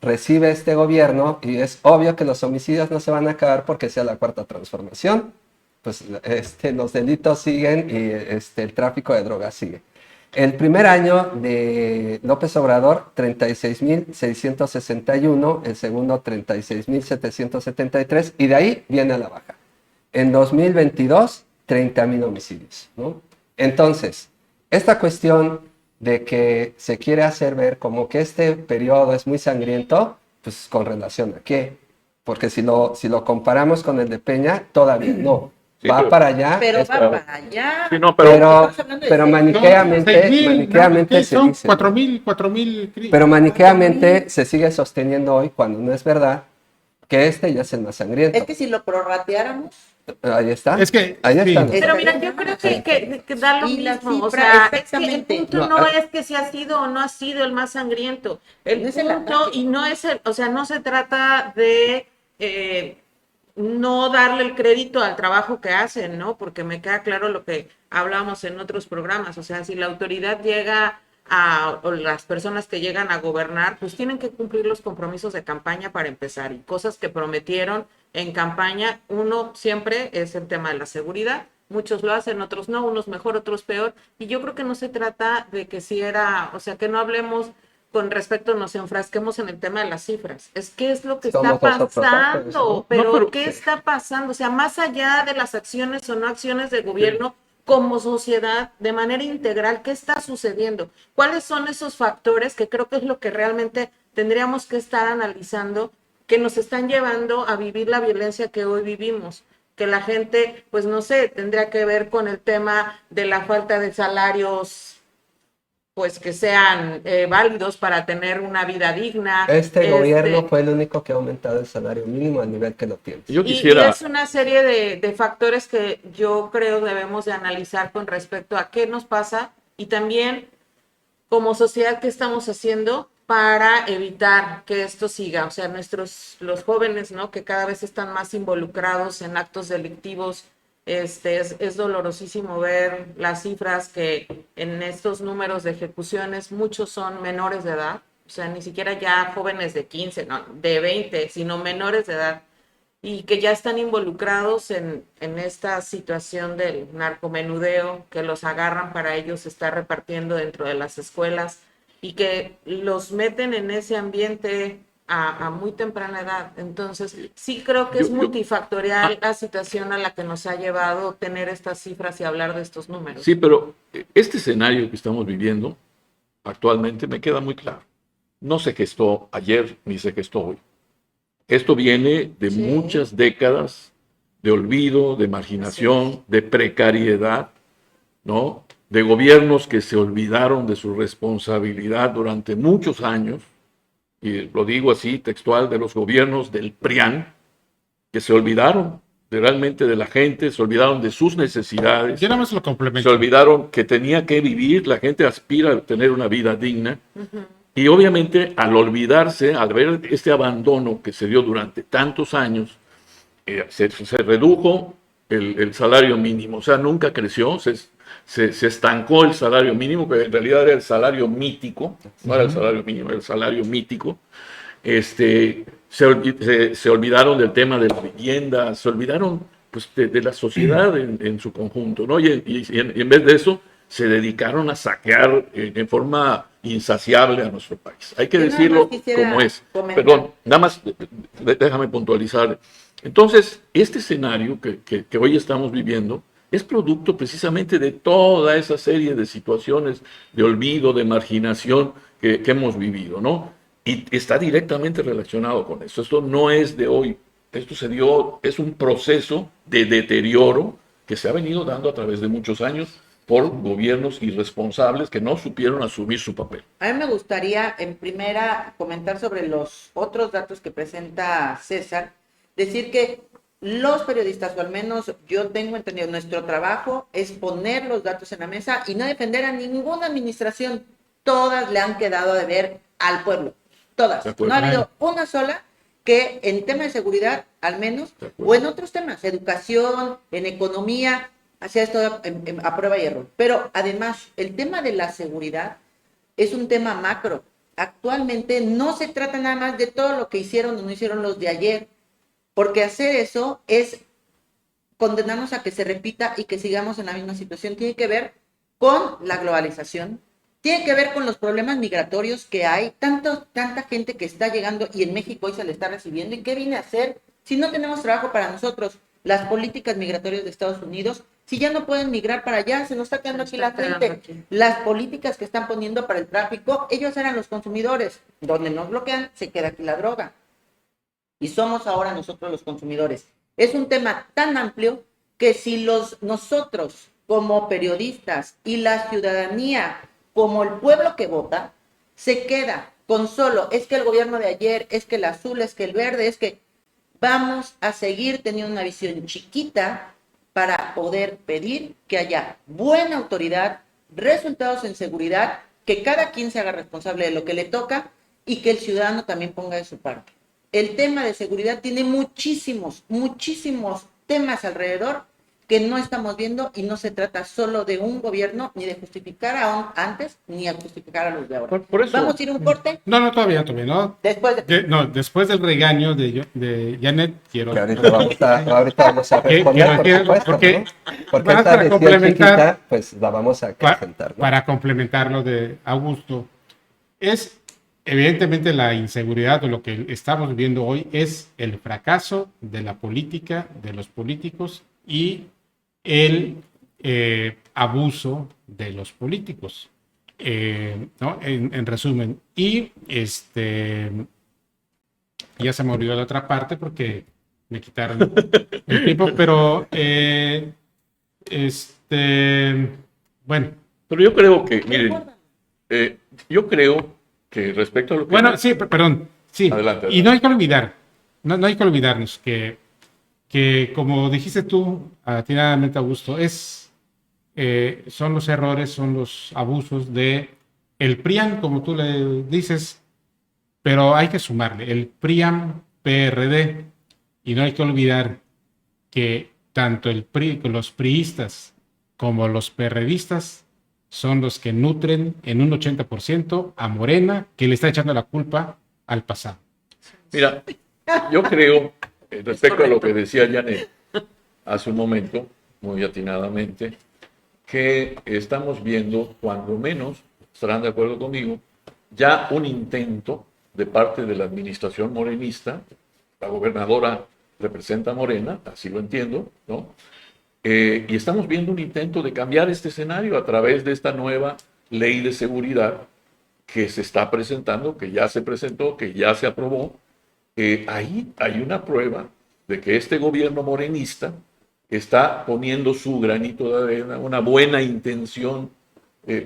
Recibe este gobierno y es obvio que los homicidios no se van a acabar porque sea la Cuarta Transformación. Pues los delitos siguen y el tráfico de drogas sigue. El primer año de López Obrador, 36,661, el segundo 36,773 y de ahí viene a la baja. En 2022, 30,000 homicidios, ¿no? Entonces, esta cuestión de que se quiere hacer ver como que este periodo es muy sangriento, pues con relación a qué, porque si lo comparamos con el de Peña, todavía no. Sí, Va para allá. Pero es- va para allá. Sí, no, pero, Estamos hablando de pero seis- maniqueamente se son dice. 4,000. Pero maniqueamente se sigue sosteniendo hoy, cuando no es verdad, que este ya es el más sangriento. Es que si lo prorrateáramos, Ahí está. Es que, Ahí sí. está. ¿no? Pero mira, yo creo que da lo Y la mismo, o cifra, sea, es que el exactamente. punto No, no es que si ha sido o no ha sido el más sangriento, el No es el punto, ataque. y no es el, o sea, no se trata de no darle el crédito al trabajo que hacen, ¿no? Porque me queda claro lo que hablábamos en otros programas, o sea, si la autoridad llega o las personas que llegan a gobernar, pues tienen que cumplir los compromisos de campaña para empezar, y cosas que prometieron en campaña. Uno siempre es el tema de la seguridad. Muchos lo hacen, otros no, unos mejor, otros peor. Y yo creo que no se trata de que si era, o sea, que no hablemos con respecto, nos enfrasquemos en el tema de las cifras. Es qué es lo que Somos está nosotros actores, pasando, ¿no? pero, No, pero ¿qué sí. está pasando? O sea, más allá de las acciones o no acciones del gobierno, como sociedad, de manera integral, ¿qué está sucediendo? ¿Cuáles son esos factores que creo que es lo que realmente tendríamos que estar analizando, que nos están llevando a vivir la violencia que hoy vivimos? Que la gente, pues no sé, tendría que ver con el tema de la falta de salarios, pues que sean válidos para tener una vida digna. Este gobierno fue el único que ha aumentado el salario mínimo al nivel que lo tiene. Yo Y quisiera, es una serie de factores que yo creo debemos de analizar con respecto a qué nos pasa, y también como sociedad qué estamos haciendo para evitar que esto siga. O sea, los jóvenes, ¿no? Que cada vez están más involucrados en actos delictivos. Es dolorosísimo ver las cifras que en estos números de ejecuciones muchos son menores de edad. O sea, ni siquiera ya jóvenes de 15, no, de 20, sino menores de edad, y que ya están involucrados en esta situación del narcomenudeo, que los agarran para ellos estar repartiendo dentro de las escuelas y que los meten en ese ambiente a muy temprana edad. Entonces, sí creo que es multifactorial la situación a la que nos ha llevado tener estas cifras y hablar de estos números. sí, pero este escenario que estamos viviendo actualmente me queda muy claro. No se gestó ayer ni se gestó hoy. Esto viene de Sí. muchas décadas de olvido, de marginación, de precariedad, ¿no? De gobiernos que se olvidaron de su responsabilidad durante muchos años, y lo digo así textual, de los gobiernos del PRIAN, que se olvidaron realmente de la gente, se olvidaron de sus necesidades, Yo nada más lo se complemento. olvidaron que tenía que vivir, la gente aspira a tener una vida digna, y obviamente al olvidarse, al ver este abandono que se dio durante tantos años, se redujo el salario mínimo, o sea, nunca creció, se estancó el salario mínimo, que en realidad era el salario mítico, no era el salario mínimo, era el salario mítico. Se olvidaron del tema de la vivienda, se olvidaron pues, de la sociedad en su conjunto, ¿no? Y en vez de eso, se dedicaron a saquear en forma insaciable a nuestro país. Hay que Yo nada decirlo más quisiera como es. comentar. Perdón, nada más déjame puntualizar. Entonces, este escenario que hoy estamos viviendo es producto precisamente de toda esa serie de situaciones de olvido, de marginación que hemos vivido, ¿no? Y está directamente relacionado con eso. Esto no es de hoy. Esto se dio, es un proceso de deterioro que se ha venido dando a través de muchos años por gobiernos irresponsables que no supieron asumir su papel. A mí me gustaría, en primera, comentar sobre los otros datos que presenta César, decir que los periodistas, o al menos yo tengo entendido, nuestro trabajo es poner los datos en la mesa y no defender a ninguna administración. Todas le han quedado a deber al pueblo, todas. De acuerdo. No ha habido una sola que en tema de seguridad, al menos, De acuerdo. o en otros temas, educación, en economía, hacía esto a prueba y error. Pero además, el tema de la seguridad es un tema macro. Actualmente no se trata nada más de todo lo que hicieron o no hicieron los de ayer, porque hacer eso es condenarnos a que se repita y que sigamos en la misma situación. Tiene que ver con la globalización, tiene que ver con los problemas migratorios que hay, tanta gente que está llegando y en México hoy se le está recibiendo. ¿Y qué viene a hacer si no tenemos trabajo para nosotros? Las políticas migratorias de Estados Unidos, si ya no pueden migrar para allá, se nos está quedando aquí la gente. Las políticas que están poniendo para el tráfico, ellos eran los consumidores. Donde nos bloquean, se queda aquí la droga. Y somos ahora nosotros los consumidores. Es un tema tan amplio que si nosotros como periodistas y la ciudadanía como el pueblo que vota, se queda con solo, es que el gobierno de ayer, es que el azul, es que el verde, es que vamos a seguir teniendo una visión chiquita para poder pedir que haya buena autoridad, resultados en seguridad, que cada quien se haga responsable de lo que le toca y que el ciudadano también ponga de su parte. El tema de seguridad tiene muchísimos temas alrededor que no estamos viendo y no se trata solo de un gobierno, ni de justificar antes, ni a justificar a los de ahora. Por eso, Vamos a ir a un corte No, todavía no. después de... No, después del regaño de Janet, quiero... Que ahorita vamos a responder, por supuesto, porque ¿no? Porque vas esta para visión complementar- chiquita, pues la vamos a acrecentar, ¿no? Para complementar lo de Augusto, es evidentemente la inseguridad o lo que estamos viviendo hoy es el fracaso de la política, de los políticos y el abuso de los políticos, ¿no? En resumen. Y ya se me olvidó la otra parte porque me quitaron el tiempo, pero bueno. pero yo creo que, miren, yo creo que respecto a lo que... Bueno, sí, perdón, sí. Adelante, Y no hay que olvidar, no hay que olvidarnos que como dijiste tú, atinadamente, Augusto, son los errores, son los abusos de el PRIAN, como tú le dices, pero hay que sumarle el PRIAN-PRD, y no hay que olvidar que tanto el PRI, los priistas como los PRDistas son los que nutren en un 80% a Morena, que le está echando la culpa al pasado. Mira, yo creo, respecto a lo que decía Janet hace un momento, muy atinadamente, que estamos viendo, cuando menos, estarán de acuerdo conmigo, ya un intento de parte de la administración morenista, la gobernadora representa a Morena, así lo entiendo, ¿no? Y estamos viendo un intento de cambiar este escenario a través de esta nueva ley de seguridad que se está presentando, que ya se presentó, que ya se aprobó. Ahí hay una prueba de que este gobierno morenista está poniendo su granito de arena, una buena intención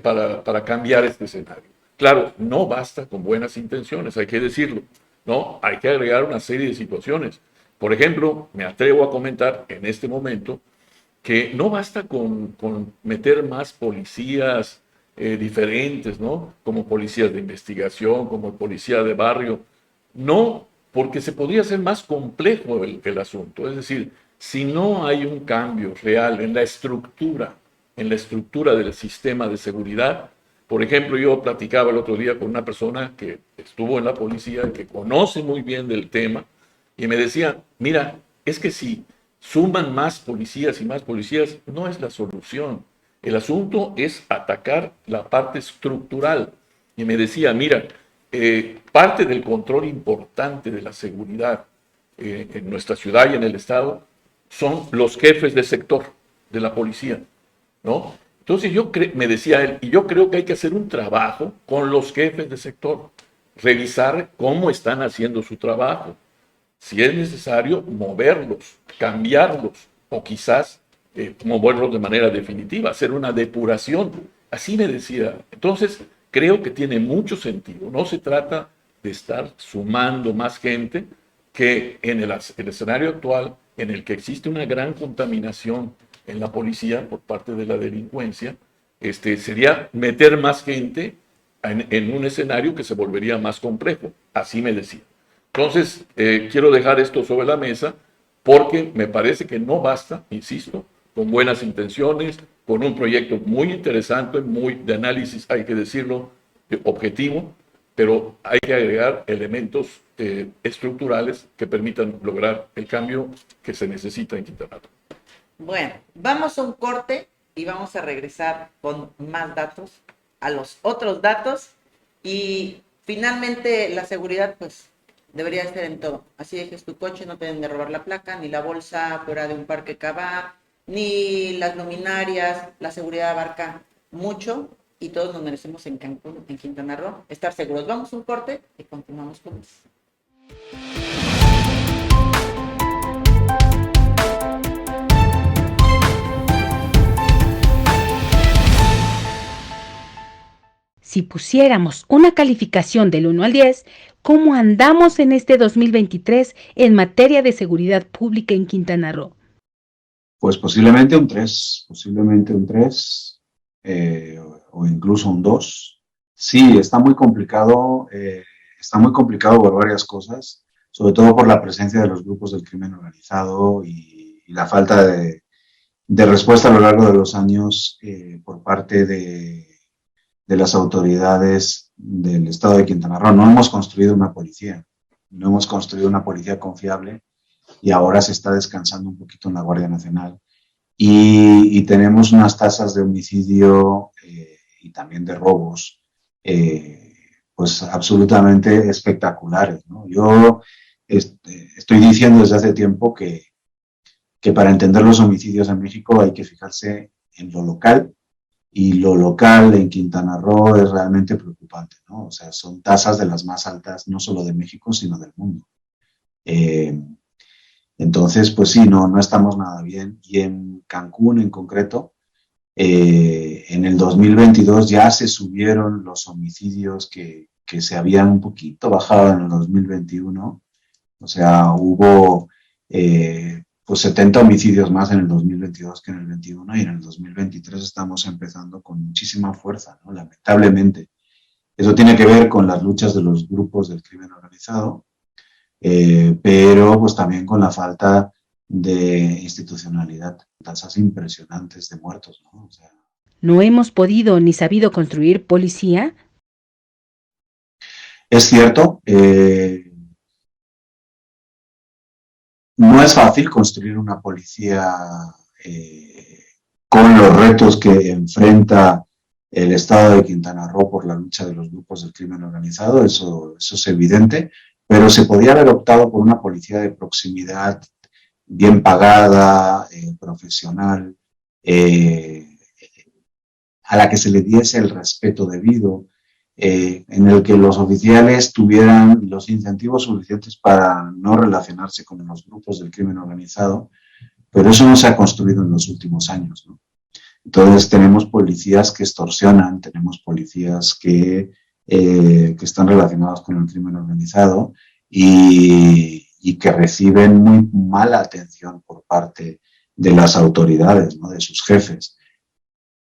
para cambiar este escenario. Claro, no basta con buenas intenciones, hay que decirlo, ¿no? Hay que agregar una serie de situaciones. Por ejemplo, me atrevo a comentar en este momento que no basta con meter más policías diferentes, ¿no? Como policías de investigación, como policía de barrio. No, porque se podría hacer más complejo el asunto. Es decir, si no hay un cambio real en la estructura del sistema de seguridad. Por ejemplo, yo platicaba el otro día con una persona que estuvo en la policía, que conoce muy bien del tema, y me decía, mira, es que si suman más policías y más policías, no es la solución. El asunto es atacar la parte estructural. Y me decía, mira, parte del control importante de la seguridad en nuestra ciudad y en el estado son los jefes de sector de la policía, ¿no? Entonces me decía él, y yo creo que hay que hacer un trabajo con los jefes de sector, revisar cómo están haciendo su trabajo, si es necesario moverlos, cambiarlos, o quizás moverlos de manera definitiva, hacer una depuración. Así me decía. Entonces, creo que tiene mucho sentido. No se trata de estar sumando más gente, que en el escenario actual, en el que existe una gran contaminación en la policía por parte de la delincuencia, sería meter más gente en un escenario que se volvería más complejo. Así me decía. Entonces, quiero dejar esto sobre la mesa porque me parece que no basta, insisto, con buenas intenciones, con un proyecto muy interesante, muy de análisis, hay que decirlo, objetivo, pero hay que agregar elementos estructurales que permitan lograr el cambio que se necesita en Quintana Roo. Bueno, vamos a un corte y vamos a regresar con más datos, a los otros datos, y finalmente la seguridad pues debería estar en todo. Así dejes tu coche, no te deben de robar la placa, ni la bolsa fuera de un parque Cava, ni las luminarias. La seguridad abarca mucho y todos nos merecemos en Cancún, en Quintana Roo, estar seguros. Vamos a un corte y continuamos con más. Si pusiéramos una calificación del 1 al 10, ¿cómo andamos en este 2023 en materia de seguridad pública en Quintana Roo? Pues posiblemente un 3, o incluso un 2. Sí, está muy complicado por varias cosas, sobre todo por la presencia de los grupos del crimen organizado y la falta de respuesta a lo largo de los años por parte de las autoridades del estado de Quintana Roo. No hemos construido una policía confiable, y ahora se está descansando un poquito en la Guardia Nacional. Y tenemos unas tasas de homicidio y también de robos pues absolutamente espectaculares, ¿no? Yo estoy diciendo desde hace tiempo que para entender los homicidios en México hay que fijarse en lo local, y lo local en Quintana Roo es realmente preocupante, ¿no? O sea, son tasas de las más altas, no solo de México, sino del mundo. Entonces, pues sí, no estamos nada bien. Y en Cancún en concreto, en el 2022 ya se subieron los homicidios que se habían un poquito bajado en el 2021. O sea, hubo pues 70 homicidios más en el 2022 que en el 21, y en el 2023 estamos empezando con muchísima fuerza, ¿no? Lamentablemente. Eso tiene que ver con las luchas de los grupos del crimen organizado, pero pues también con la falta de institucionalidad, tasas impresionantes de muertos, ¿no? O sea, ¿No hemos podido ni sabido construir policía? es cierto, no es fácil construir una policía con los retos que enfrenta el estado de Quintana Roo por la lucha de los grupos del crimen organizado, eso es evidente, pero se podía haber optado por una policía de proximidad, bien pagada, profesional, a la que se le diese el respeto debido, en el que los oficiales tuvieran los incentivos suficientes para no relacionarse con los grupos del crimen organizado, pero eso no se ha construido en los últimos años, ¿no? Entonces tenemos policías que extorsionan, tenemos policías que están relacionados con el crimen organizado y que reciben muy mala atención por parte de las autoridades, ¿no? De sus jefes.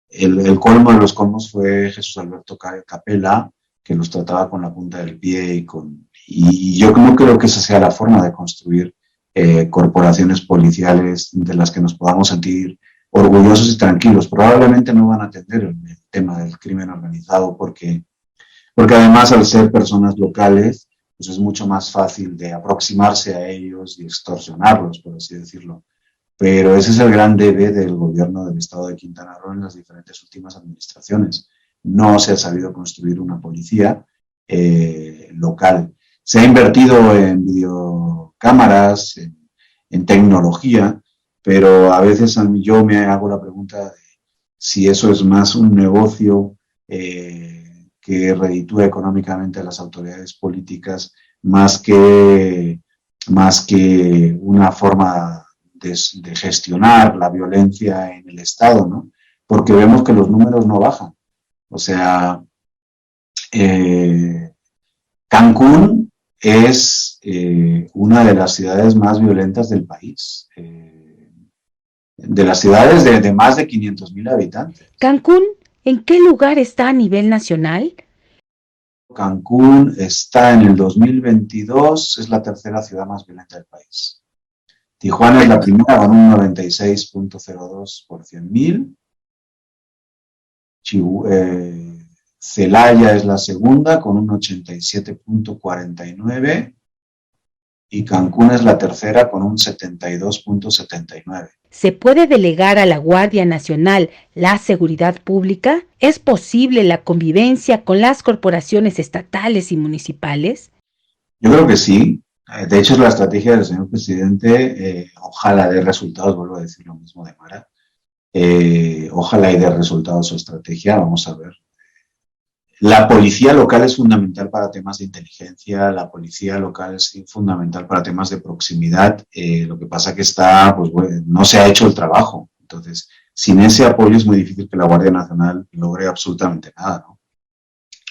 El colmo de los colmos fue Jesús Alberto Capella, que los trataba con la punta del pie y yo no creo que esa sea la forma de construir corporaciones policiales de las que nos podamos sentir orgullosos y tranquilos. Probablemente no van a atender el tema del crimen organizado porque además al ser personas locales, pues es mucho más fácil de aproximarse a ellos y extorsionarlos, por así decirlo. Pero ese es el gran debe del gobierno del estado de Quintana Roo en las diferentes últimas administraciones. No se ha sabido construir una policía local. Se ha invertido en videocámaras, en tecnología, pero a veces yo me hago la pregunta de si eso es más un negocio que reditúa económicamente a las autoridades políticas más que una forma de gestionar la violencia en el Estado, ¿no? Porque vemos que los números no bajan. O sea, Cancún es una de las ciudades más violentas del país, de las ciudades de más de 500,000 habitantes. ¿Cancún en qué lugar está a nivel nacional? Cancún está en el 2022, es la tercera ciudad más violenta del país. Tijuana es la primera con un 96.02 por 100,000. Celaya es la segunda con un 87.49 y Cancún es la tercera con un 72.79. ¿Se puede delegar a la Guardia Nacional la seguridad pública? ¿Es posible la convivencia con las corporaciones estatales y municipales? Yo creo que sí. De hecho, es la estrategia del señor presidente. Ojalá dé resultados, vuelvo a decir lo mismo de Mara. Ojalá y dé resultados su estrategia, vamos a ver. La policía local es fundamental para temas de inteligencia, la policía local es fundamental para temas de proximidad. Lo que pasa que pues bueno, no se ha hecho el trabajo. Entonces, sin ese apoyo es muy difícil que la Guardia Nacional logre absolutamente nada, ¿no?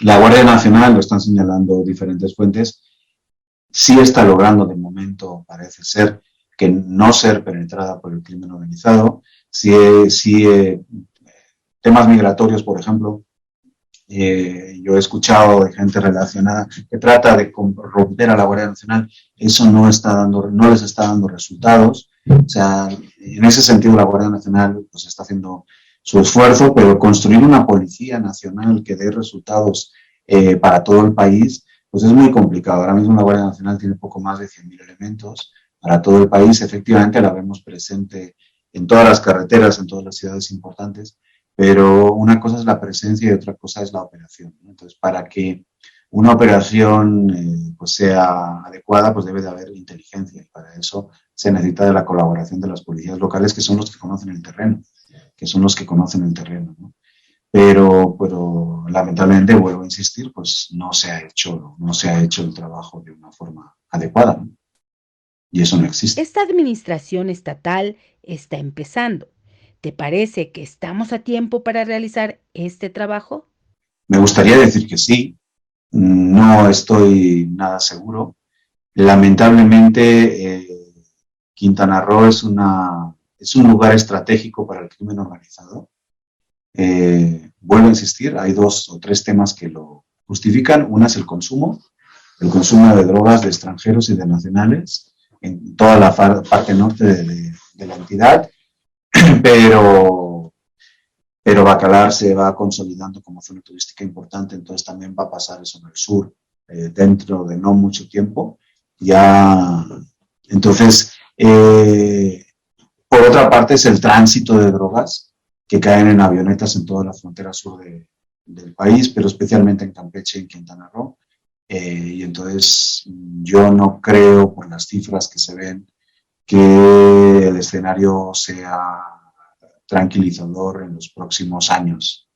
La Guardia Nacional, lo están señalando diferentes fuentes, sí está logrando de momento, parece ser, que no ser penetrada por el crimen organizado. Temas migratorios, por ejemplo, yo he escuchado de gente relacionada que trata de romper a la Guardia Nacional, eso no les está dando resultados. O sea, en ese sentido la Guardia Nacional pues está haciendo su esfuerzo, pero construir una policía nacional que dé resultados para todo el país, pues es muy complicado. Ahora mismo la Guardia Nacional tiene poco más de 100,000 elementos para todo el país. Efectivamente la vemos presente en todas las carreteras, en todas las ciudades importantes, pero una cosa es la presencia y otra cosa es la operación, ¿no? Entonces, para que una operación pues sea adecuada, pues debe de haber inteligencia y para eso se necesita de la colaboración de las policías locales, que son los que conocen el terreno, ¿no? Pero lamentablemente, vuelvo a insistir, pues no se ha hecho el trabajo de una forma adecuada, ¿no? Y eso no existe. Esta administración estatal está empezando. ¿Te parece que estamos a tiempo para realizar este trabajo? Me gustaría decir que sí, no estoy nada seguro. Lamentablemente, Quintana Roo es un lugar estratégico para el crimen organizado. Vuelvo a insistir, hay 2 o 3 temas que lo justifican. Una es el consumo de drogas de extranjeros y de nacionales en toda la parte norte de la entidad. Pero Bacalar se va consolidando como zona turística importante, entonces también va a pasar eso en el sur dentro de no mucho tiempo. Ya, entonces, por otra parte es el tránsito de drogas que caen en avionetas en toda la frontera sur del país, pero especialmente en Campeche y en Quintana Roo. Y entonces yo no creo, por las cifras que se ven, que el escenario sea tranquilizador en los próximos años.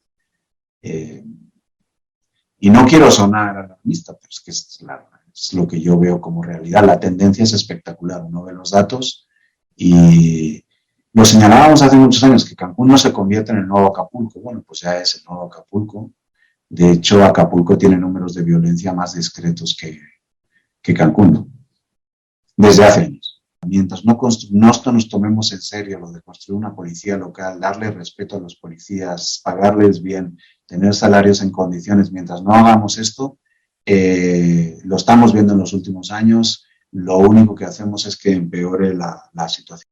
Y no quiero sonar alarmista, pero es que es lo que yo veo como realidad. La tendencia es espectacular. Uno ve los datos y lo señalábamos hace muchos años, que Cancún no se convierte en el nuevo Acapulco. Bueno, pues ya es el nuevo Acapulco. De hecho, Acapulco tiene números de violencia más discretos que Cancún, ¿no? Desde hace años. Mientras no nos tomemos en serio lo de construir una policía local, darle respeto a los policías, pagarles bien, tener salarios en condiciones, mientras no hagamos esto, lo estamos viendo en los últimos años, lo único que hacemos es que empeore la situación.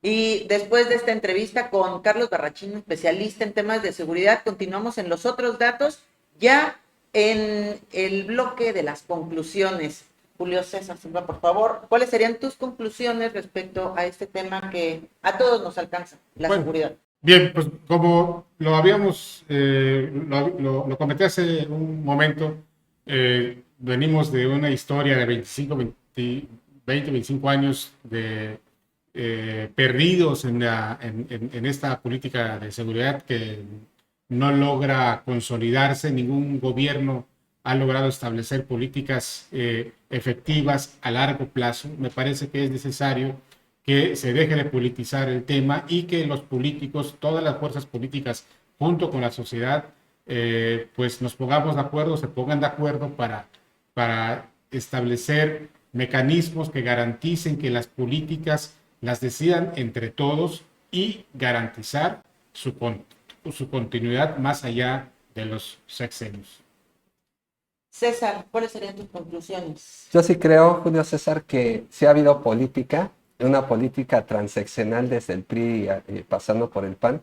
Y después de esta entrevista con Carlos Barrachino, especialista en temas de seguridad, continuamos en los otros datos, ya en el bloque de las conclusiones. Julio César Silva, por favor, ¿cuáles serían tus conclusiones respecto a este tema que a todos nos alcanza, la seguridad? Bien, pues como lo habíamos, lo comenté hace un momento, venimos de una historia de 25 años de perdidos en esta política de seguridad que no logra consolidarse. Ningún gobierno ha logrado establecer políticas efectivas a largo plazo. Me parece que es necesario que se deje de politizar el tema y que los políticos, todas las fuerzas políticas, junto con la sociedad, pues nos pongamos de acuerdo, se pongan de acuerdo para establecer mecanismos que garanticen que las políticas las decidan entre todos y garantizar su continuidad más allá de los sexenios. César, ¿cuáles serían tus conclusiones? Yo sí creo, Julio César, que sí ha habido política, una política transeccional desde el PRI pasando por el PAN,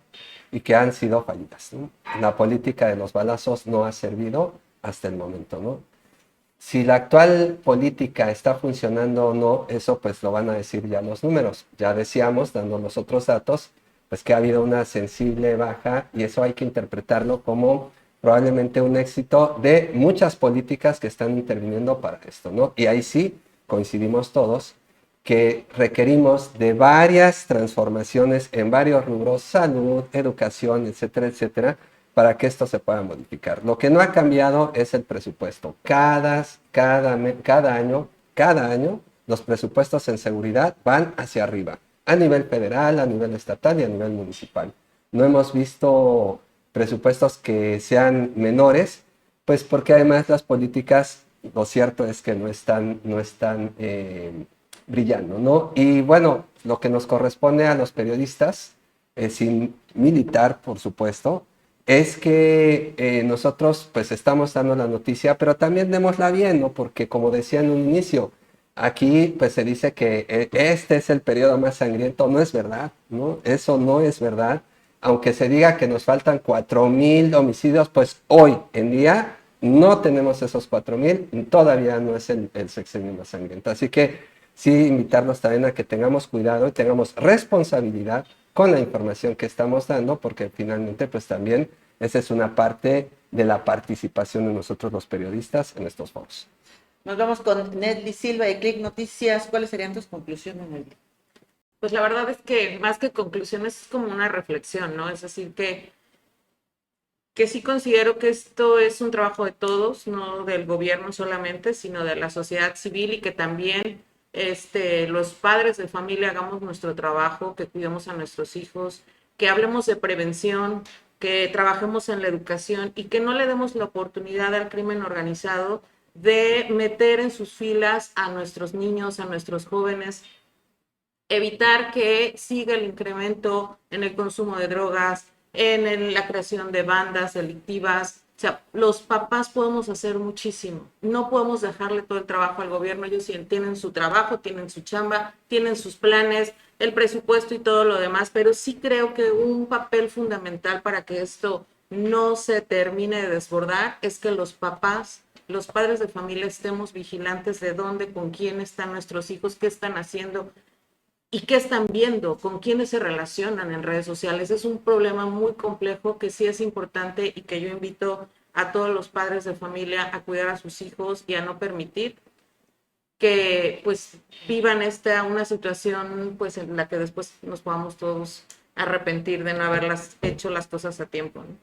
y que han sido fallidas, ¿no? La política de los balazos no ha servido hasta el momento, ¿no? Si la actual política está funcionando o no, eso pues lo van a decir ya los números. Ya decíamos, dando los otros datos, pues que ha habido una sensible baja, y eso hay que interpretarlo como probablemente un éxito de muchas políticas que están interviniendo para esto, ¿no? Y ahí sí coincidimos todos que requerimos de varias transformaciones en varios rubros, salud, educación, etcétera, etcétera, para que esto se pueda modificar. Lo que no ha cambiado es el presupuesto. Cada año, los presupuestos en seguridad van hacia arriba, a nivel federal, a nivel estatal y a nivel municipal. No hemos visto presupuestos que sean menores, pues porque además las políticas, lo cierto es que no están brillando, ¿no? Y bueno, lo que nos corresponde a los periodistas, sin militar, por supuesto, es que nosotros pues estamos dando la noticia, pero también démosla bien, ¿no? Porque como decía en un inicio, aquí pues se dice que este es el periodo más sangriento. No es verdad, ¿no? Eso no es verdad. Aunque se diga que nos faltan 4,000 homicidios, pues hoy en día no tenemos esos 4,000, todavía no es el sexenio más sangriento. Así que sí invitarnos también a que tengamos cuidado y tengamos responsabilidad con la información que estamos dando, porque finalmente pues también esa es una parte de la participación de nosotros los periodistas en estos foros. Nos vamos con Nedly Silva de Click Noticias. ¿Cuáles serían tus conclusiones, Nedly? Pues la verdad es que más que conclusiones es como una reflexión, ¿no? Es decir, que sí considero que esto es un trabajo de todos, no del gobierno solamente, sino de la sociedad civil, y que también los padres de familia hagamos nuestro trabajo, que cuidemos a nuestros hijos, que hablemos de prevención, que trabajemos en la educación y que no le demos la oportunidad al crimen organizado de meter en sus filas a nuestros niños, a nuestros jóvenes, evitar que siga el incremento en el consumo de drogas, en la creación de bandas delictivas. O sea, los papás podemos hacer muchísimo. No podemos dejarle todo el trabajo al gobierno. Ellos tienen su trabajo, tienen su chamba, tienen sus planes, el presupuesto y todo lo demás, pero sí creo que un papel fundamental para que esto no se termine de desbordar es que los papás, los padres de familia, estemos vigilantes de dónde, con quién están nuestros hijos, qué están haciendo y qué están viendo, con quiénes se relacionan en redes sociales. Es un problema muy complejo que sí es importante y que yo invito a todos los padres de familia a cuidar a sus hijos y a no permitir que pues vivan una situación pues en la que después nos podamos todos arrepentir de no haberlas hecho las cosas a tiempo, ¿no?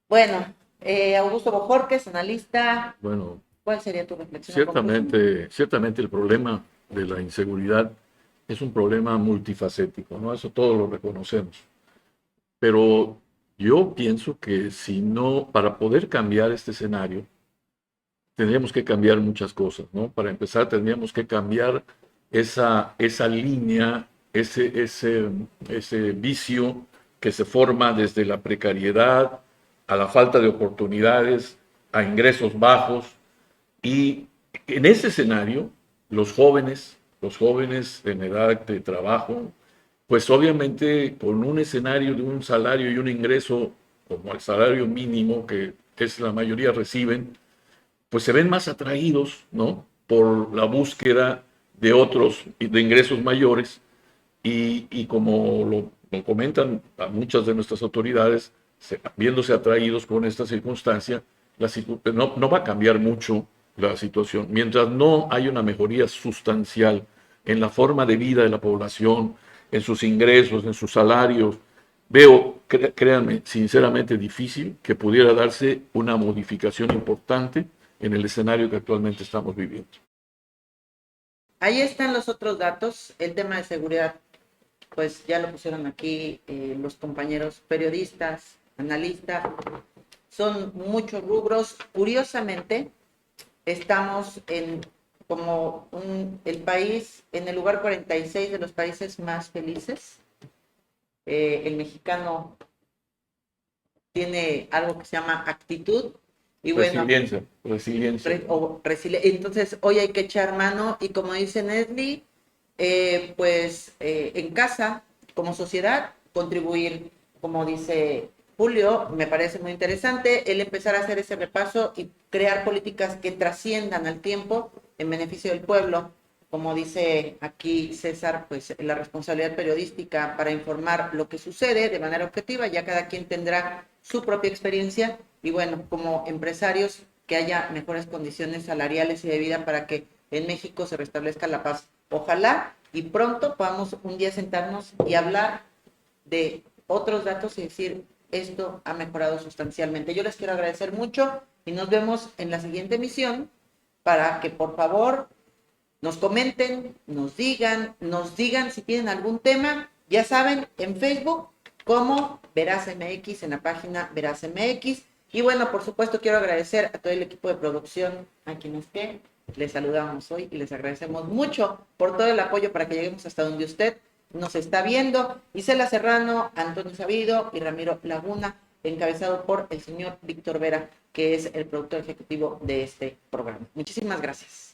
Bueno, Augusto Bojorquez, analista, Bueno, ¿cuál sería tu reflexión o conclusión? ciertamente el problema de la inseguridad es un problema multifacético, ¿no? Eso todos lo reconocemos. Pero yo pienso que si no, para poder cambiar este escenario, tendríamos que cambiar muchas cosas, ¿no? Para empezar, tendríamos que cambiar esa línea, ese vicio que se forma desde la precariedad a la falta de oportunidades, a ingresos bajos. Y en ese escenario, los jóvenes en edad de trabajo, pues obviamente con un escenario de un salario y un ingreso como el salario mínimo que es la mayoría reciben, pues se ven más atraídos, ¿no? Por la búsqueda de otros, de ingresos mayores y como lo comentan a muchas de nuestras autoridades, viéndose atraídos con esta circunstancia, no va a cambiar mucho la situación. Mientras no haya una mejoría sustancial en la forma de vida de la población, en sus ingresos, en sus salarios, veo, créanme, sinceramente difícil que pudiera darse una modificación importante en el escenario que actualmente estamos viviendo. Ahí están los otros datos. El tema de seguridad, pues ya lo pusieron aquí los compañeros periodistas, analistas. Son muchos rubros. Curiosamente, estamos el país en el lugar 46 de los países más felices. El mexicano tiene algo que se llama actitud. Y bueno, Resiliencia. entonces hoy hay que echar mano y como dice Nesli, en casa, como sociedad, contribuir, como dice Julio, me parece muy interesante el empezar a hacer ese repaso y crear políticas que trasciendan al tiempo en beneficio del pueblo. Como dice aquí César, pues la responsabilidad periodística para informar lo que sucede de manera objetiva, ya cada quien tendrá su propia experiencia y bueno, como empresarios, que haya mejores condiciones salariales y de vida para que en México se restablezca la paz. Ojalá y pronto podamos un día sentarnos y hablar de otros datos y decir, esto ha mejorado sustancialmente. Yo les quiero agradecer mucho y nos vemos en la siguiente emisión para que por favor nos comenten, nos digan si tienen algún tema, ya saben, en Facebook como Veraz MX, en la página Veraz MX. Y bueno, por supuesto quiero agradecer a todo el equipo de producción, a quienes que les saludamos hoy y les agradecemos mucho por todo el apoyo para que lleguemos hasta donde usted nos está viendo. Isela Serrano, Antonio Sabido y Ramiro Laguna, encabezado por el señor Víctor Vera, que es el productor ejecutivo de este programa. Muchísimas gracias.